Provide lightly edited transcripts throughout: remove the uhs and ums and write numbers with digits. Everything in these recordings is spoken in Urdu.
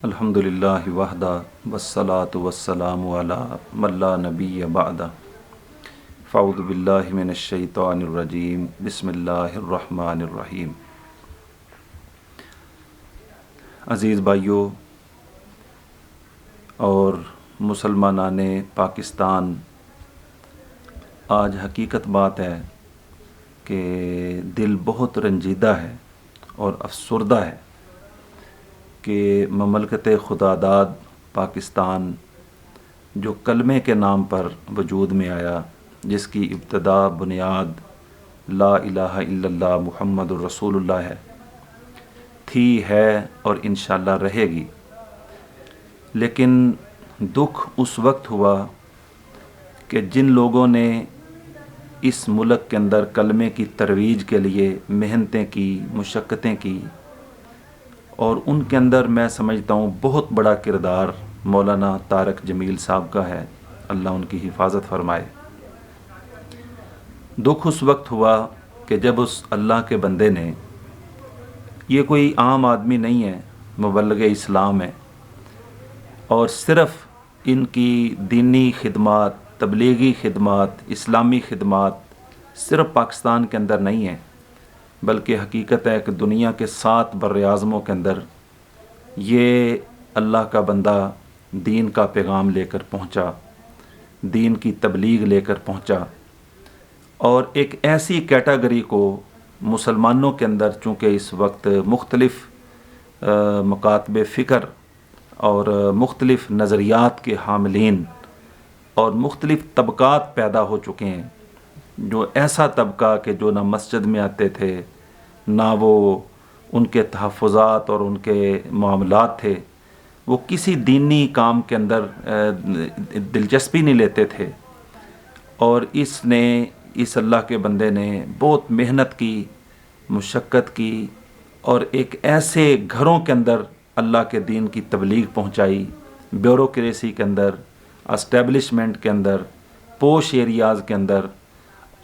الحمدللہ وحدہ والصلاة والسلام علی من لا نبی بعدہ فاعوذ باللہ من الشیطان الرجیم بسم اللہ الرحمن الرحیم۔ عزیز بھائیوں اور مسلمانان پاکستان، آج حقیقت بات ہے کہ دل بہت رنجیدہ ہے اور افسردہ ہے کہ مملکت خداداد پاکستان جو کلمے کے نام پر وجود میں آیا، جس کی ابتدا بنیاد لا الہ الا اللہ محمد الرسول اللہ ہے اور انشاءاللہ رہے گی، لیکن دکھ اس وقت ہوا کہ جن لوگوں نے اس ملک کے اندر کلمے کی ترویج کے لیے محنتیں کی، مشقتیں کی، اور ان کے اندر میں سمجھتا ہوں بہت بڑا کردار مولانا طارق جمیل صاحب کا ہے، اللہ ان کی حفاظت فرمائے۔ دکھ اس وقت ہوا کہ جب اس اللہ کے بندے نے، یہ کوئی عام آدمی نہیں ہے، مبلغ اسلام ہے، اور صرف ان کی دینی خدمات، تبلیغی خدمات، اسلامی خدمات صرف پاکستان کے اندر نہیں ہیں، بلکہ حقیقت ہے کہ دنیا کے 7 براعظموں کے اندر یہ اللہ کا بندہ دین کا پیغام لے کر پہنچا، دین کی تبلیغ لے کر پہنچا، اور ایک ایسی کیٹیگری کو مسلمانوں کے اندر، چونکہ اس وقت مختلف مکاتب فکر اور مختلف نظریات کے حاملین اور مختلف طبقات پیدا ہو چکے ہیں، جو ایسا طبقہ کہ جو نہ مسجد میں آتے تھے، نہ وہ ان کے تحفظات اور ان کے معاملات تھے، وہ کسی دینی کام کے اندر دلچسپی نہیں لیتے تھے، اور اس اللہ کے بندے نے بہت محنت کی، مشقت کی، اور ایک ایسے گھروں کے اندر اللہ کے دین کی تبلیغ پہنچائی، بیوروکریسی کے اندر، اسٹیبلشمنٹ کے اندر، پوش ایریاز کے اندر،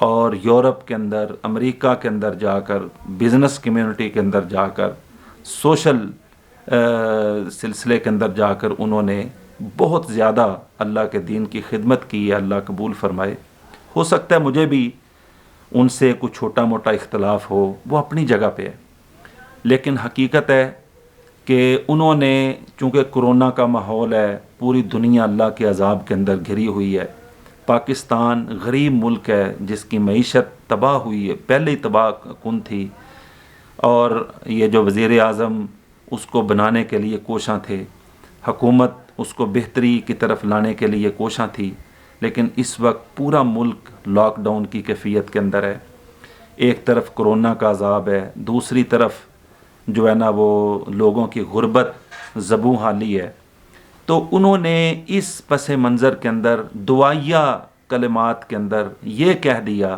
اور یورپ کے اندر، امریکہ کے اندر جا کر، بزنس کمیونٹی کے اندر جا کر، سوشل سلسلے کے اندر جا کر انہوں نے بہت زیادہ اللہ کے دین کی خدمت کی ہے، اللہ قبول فرمائے۔ ہو سکتا ہے مجھے بھی ان سے کچھ چھوٹا موٹا اختلاف ہو، وہ اپنی جگہ پہ ہے، لیکن حقیقت ہے کہ انہوں نے، چونکہ کرونا کا ماحول ہے، پوری دنیا اللہ کے عذاب کے اندر گھری ہوئی ہے، پاکستان غریب ملک ہے جس کی معیشت تباہ ہوئی ہے، پہلے ہی تباہ کن تھی، اور یہ جو وزیر اعظم اس کو بنانے کے لیے کوشاں تھے، حکومت اس کو بہتری کی طرف لانے کے لیے کوشاں تھی، لیکن اس وقت پورا ملک لاک ڈاؤن کی کیفیت کے اندر ہے۔ ایک طرف کرونا کا عذاب ہے، دوسری طرف جو ہے نا وہ لوگوں کی غربت زبوں حالی ہے، تو انہوں نے اس پس منظر کے اندر دعائیہ کلمات کے اندر یہ کہہ دیا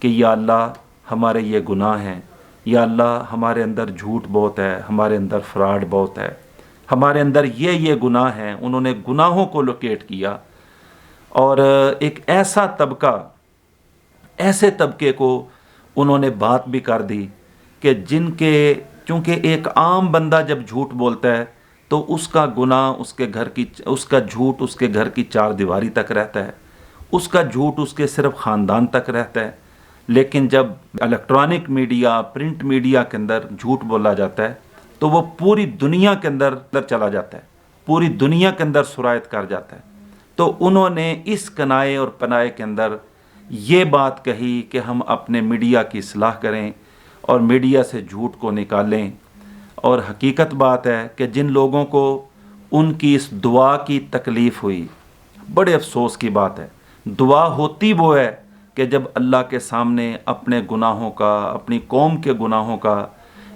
کہ یا اللہ ہمارے یہ گناہ ہیں، یا اللہ ہمارے اندر جھوٹ بہت ہے، ہمارے اندر فراڈ بہت ہے، ہمارے اندر یہ گناہ ہیں۔ انہوں نے گناہوں کو لوکیٹ کیا، اور ایک ایسا طبقہ، ایسے طبقے کو انہوں نے بات بھی کر دی کہ جن کے، چونکہ ایک عام بندہ جب جھوٹ بولتا ہے تو اس کا گناہ اس کا جھوٹ اس کے گھر کی 4 دیواری تک رہتا ہے، اس کا جھوٹ اس کے صرف خاندان تک رہتا ہے، لیکن جب الیکٹرانک میڈیا، پرنٹ میڈیا کے اندر جھوٹ بولا جاتا ہے تو وہ پوری دنیا کے اندر چلا جاتا ہے، پوری دنیا کے اندر سرایت کر جاتا ہے۔ تو انہوں نے اس کنائے اور پنائے کے اندر یہ بات کہی کہ ہم اپنے میڈیا کی اصلاح کریں اور میڈیا سے جھوٹ کو نکالیں، اور حقیقت بات ہے کہ جن لوگوں کو ان کی اس دعا کی تکلیف ہوئی، بڑے افسوس کی بات ہے، دعا ہوتی وہ ہے کہ جب اللہ کے سامنے اپنے گناہوں کا، اپنی قوم کے گناہوں کا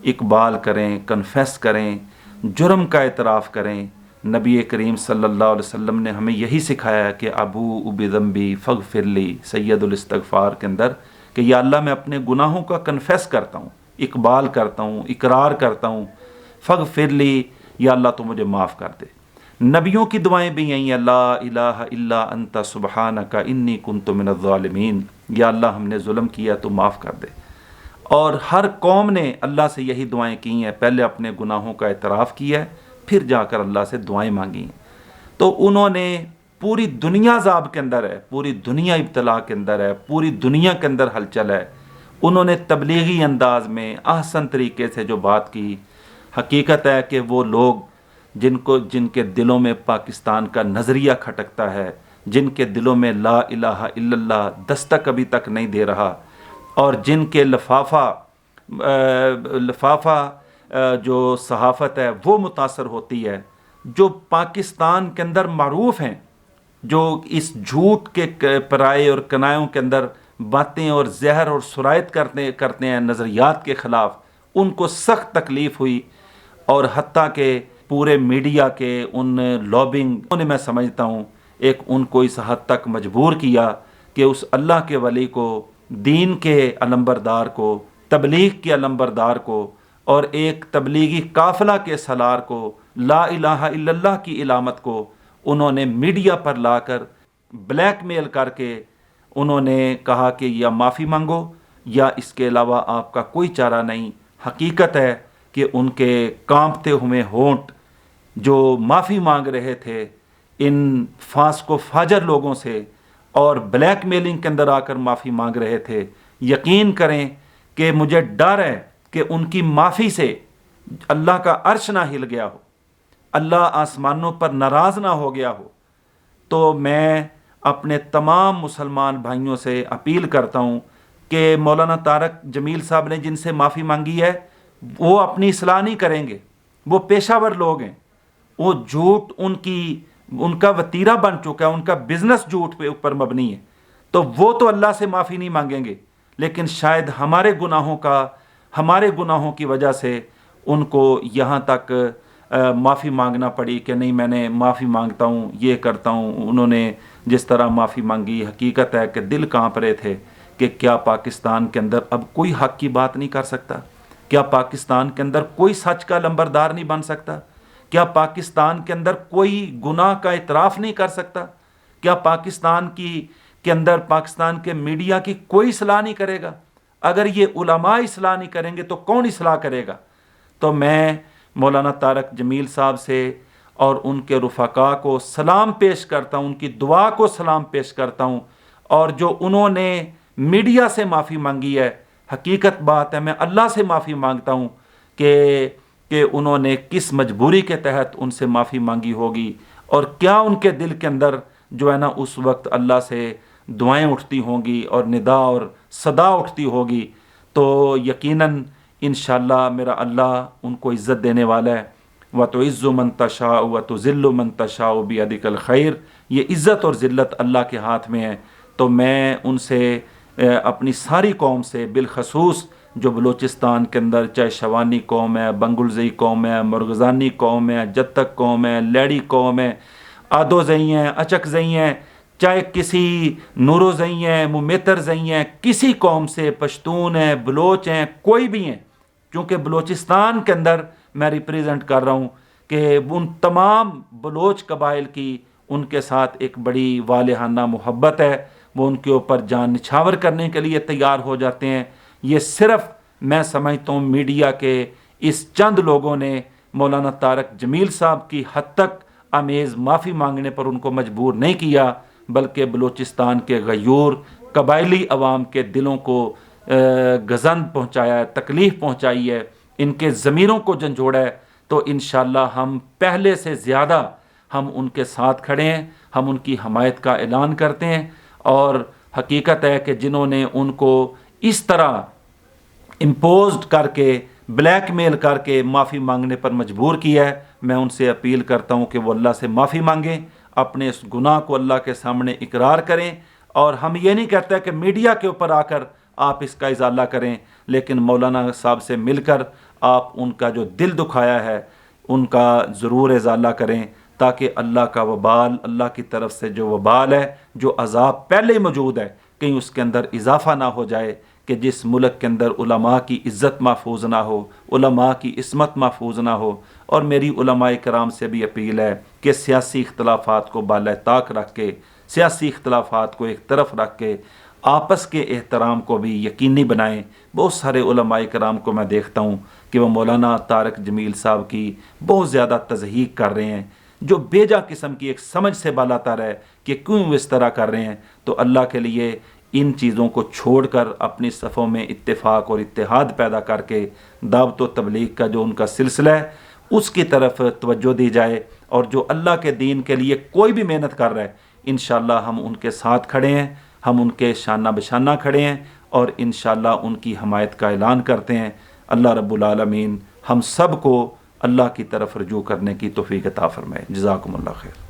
اقبال کریں، کنفیس کریں، جرم کا اعتراف کریں۔ نبی کریم صلی اللہ علیہ وسلم نے ہمیں یہی سکھایا ہے کہ ابو بذنبی فاغفر لی، سید الاستغفار کے اندر، کہ یا اللہ میں اپنے گناہوں کا کنفیس کرتا ہوں، اقبال کرتا ہوں، اقرار کرتا ہوں، فاغفر لی، یا اللہ تو مجھے معاف کر دے۔ نبیوں کی دعائیں بھی یہیں ہیں، لا الہ الا انت سبحانک انی کنت من الظالمین، یا اللہ ہم نے ظلم کیا تو معاف کر دے۔ اور ہر قوم نے اللہ سے یہی دعائیں کی ہیں، پہلے اپنے گناہوں کا اعتراف کیا ہے، پھر جا کر اللہ سے دعائیں مانگی. تو انہوں نے پوری دنیا عذاب کے اندر ہے, پوری دنیا ابتلا کے اندر ہے, پوری دنیا کے اندر ہلچل ہے, انہوں نے تبلیغی انداز میں احسن طریقے سے جو بات کی. حقیقت ہے کہ وہ لوگ جن کے دلوں میں پاکستان کا نظریہ کھٹکتا ہے, جن کے دلوں میں لا الہ الا اللہ دستک ابھی تک نہیں دے رہا, اور جن کے لفافہ جو صحافت ہے وہ متاثر ہوتی ہے, جو پاکستان کے اندر معروف ہیں, جو اس جھوٹ کے پرائے اور کنایوں کے اندر باتیں اور زہر اور سرایت کرتے ہیں نظریات کے خلاف, ان کو سخت تکلیف ہوئی. اور حتیٰ کہ پورے میڈیا کے ان لابنگ نے, میں سمجھتا ہوں, ایک ان کو اس حد تک مجبور کیا کہ اس اللہ کے ولی کو, دین کے علمبردار کو, تبلیغ کے علمبردار کو, اور ایک تبلیغی قافلہ کے سالار کو, لا الہ الا اللہ کی علامت کو انہوں نے میڈیا پر لا کر بلیک میل کر کے انہوں نے کہا کہ یا معافی مانگو یا اس کے علاوہ آپ کا کوئی چارہ نہیں. حقیقت ہے کہ ان کے کانپتے ہوئے ہونٹ جو معافی مانگ رہے تھے ان فاسق و فاجر لوگوں سے, اور بلیک میلنگ کے اندر آ کر معافی مانگ رہے تھے, یقین کریں کہ مجھے ڈر ہے کہ ان کی معافی سے اللہ کا عرش نہ ہل گیا ہو, اللہ آسمانوں پر ناراض نہ ہو گیا ہو. تو میں اپنے تمام مسلمان بھائیوں سے اپیل کرتا ہوں کہ مولانا طارق جمیل صاحب نے جن سے معافی مانگی ہے وہ اپنی اصلاح نہیں کریں گے, وہ پیشہ ور لوگ ہیں, وہ جھوٹ ان کا وتیرہ بن چکا ہے, ان کا بزنس جھوٹ پہ اوپر مبنی ہے. تو وہ تو اللہ سے معافی نہیں مانگیں گے, لیکن شاید ہمارے گناہوں کی وجہ سے ان کو یہاں تک معافی مانگنا پڑی کہ نہیں میں نے معافی مانگتا ہوں, یہ کرتا ہوں. انہوں نے جس طرح معافی مانگی, حقیقت ہے کہ دل کانپ رہے تھے کہ کیا پاکستان کے اندر اب کوئی حق کی بات نہیں کر سکتا, کیا پاکستان کے اندر کوئی سچ کا لمبردار نہیں بن سکتا, کیا پاکستان کے اندر کوئی گناہ کا اعتراف نہیں کر سکتا, کیا پاکستان کے اندر پاکستان کے میڈیا کی کوئی اصلاح نہیں کرے گا. اگر یہ علماء اصلاح نہیں کریں گے تو کون اصلاح کرے گا. تو میں مولانا طارق جمیل صاحب سے اور ان کے رفقا کو سلام پیش کرتا ہوں, ان کی دعا کو سلام پیش کرتا ہوں. اور جو انہوں نے میڈیا سے معافی مانگی ہے, حقیقت بات ہے میں اللہ سے معافی مانگتا ہوں کہ انہوں نے کس مجبوری کے تحت ان سے معافی مانگی ہوگی, اور کیا ان کے دل کے اندر جو ہے نا اس وقت اللہ سے دعائیں اٹھتی ہوں گی اور ندا اور صدا اٹھتی ہوگی. تو یقیناً انشاءاللہ میرا اللہ ان کو عزت دینے والا ہے. وَتُعِزُّ مَن تَشَاءُ وَتُذِلُّ مَن تَشَاءُ بِيَدِكَ الْخَيْرُ, یہ عزت اور ذلت اللہ کے ہاتھ میں ہے. تو میں ان سے اپنی ساری قوم سے, بالخصوص جو بلوچستان کے اندر چاہے شوانی قوم ہے, بنگلزئی قوم ہے, مرغزانی قوم ہے, جتک قوم ہے, لیڑی قوم ہے, آدو زئی ہیں, اچک زئی ہیں, چاہے کسی نورو زئی ہیں, ممیتر زئی ہیں, کسی قوم سے, پشتون ہیں, بلوچ ہیں, کوئی بھی ہیں, چونکہ بلوچستان کے اندر میں ریپریزنٹ کر رہا ہوں کہ ان تمام بلوچ قبائل کی ان کے ساتھ ایک بڑی والہانہ محبت ہے. وہ ان کے اوپر جان نچھاور کرنے کے لیے تیار ہو جاتے ہیں. یہ صرف میں سمجھتا ہوں میڈیا کے اس چند لوگوں نے مولانا طارق جمیل صاحب کی حد تک آمیز معافی مانگنے پر ان کو مجبور نہیں کیا, بلکہ بلوچستان کے غیور قبائلی عوام کے دلوں کو گزند پہنچایا ہے, تکلیف پہنچائی ہے, ان کے ضمیروں کو جھنجھوڑا ہے. تو انشاءاللہ ہم پہلے سے زیادہ ہم ان کے ساتھ کھڑے ہیں, ہم ان کی حمایت کا اعلان کرتے ہیں. اور حقیقت ہے کہ جنہوں نے ان کو اس طرح امپوزڈ کر کے, بلیک میل کر کے معافی مانگنے پر مجبور کیا ہے, میں ان سے اپیل کرتا ہوں کہ وہ اللہ سے معافی مانگیں, اپنے اس گناہ کو اللہ کے سامنے اقرار کریں. اور ہم یہ نہیں کہتے کہ میڈیا کے اوپر آ کر آپ اس کا ازالہ کریں, لیکن مولانا صاحب سے مل کر آپ ان کا جو دل دکھایا ہے ان کا ضرور ازالہ کریں, تاکہ اللہ کا وبال, اللہ کی طرف سے جو وبال ہے, جو عذاب پہلے ہی موجود ہے, کہیں اس کے اندر اضافہ نہ ہو جائے کہ جس ملک کے اندر علماء کی عزت محفوظ نہ ہو, علماء کی عصمت محفوظ نہ ہو. اور میری علماء کرام سے بھی اپیل ہے کہ سیاسی اختلافات کو بالائے طاق رکھ کے, سیاسی اختلافات کو ایک طرف رکھ کے آپس کے احترام کو بھی یقینی بنائیں۔ بہت سارے علماء کرام کو میں دیکھتا ہوں کہ وہ مولانا طارق جمیل صاحب کی بہت زیادہ تضحیق کر رہے ہیں، جو بیجا قسم کی ایک سمجھ سے بالاتر ہے کہ کیوں وہ اس طرح کر رہے ہیں۔ تو اللہ کے لیے ان چیزوں کو چھوڑ کر اپنی صفوں میں اتفاق اور اتحاد پیدا کر کے دعوت و تبلیغ کا جو ان کا سلسلہ ہے اس کی طرف توجہ دی جائے، اور جو اللہ کے دین کے لیے کوئی بھی محنت کر رہا ہے انشاءاللہ ہم ان کے ساتھ کھڑے ہیں، ہم ان کے شانہ بشانہ کھڑے ہیں، اور انشاءاللہ ان کی حمایت کا اعلان کرتے ہیں۔ اللہ رب العالمین ہم سب کو اللہ کی طرف رجوع کرنے کی توفیق عطا فرمائے۔ جزاکم اللہ خیر۔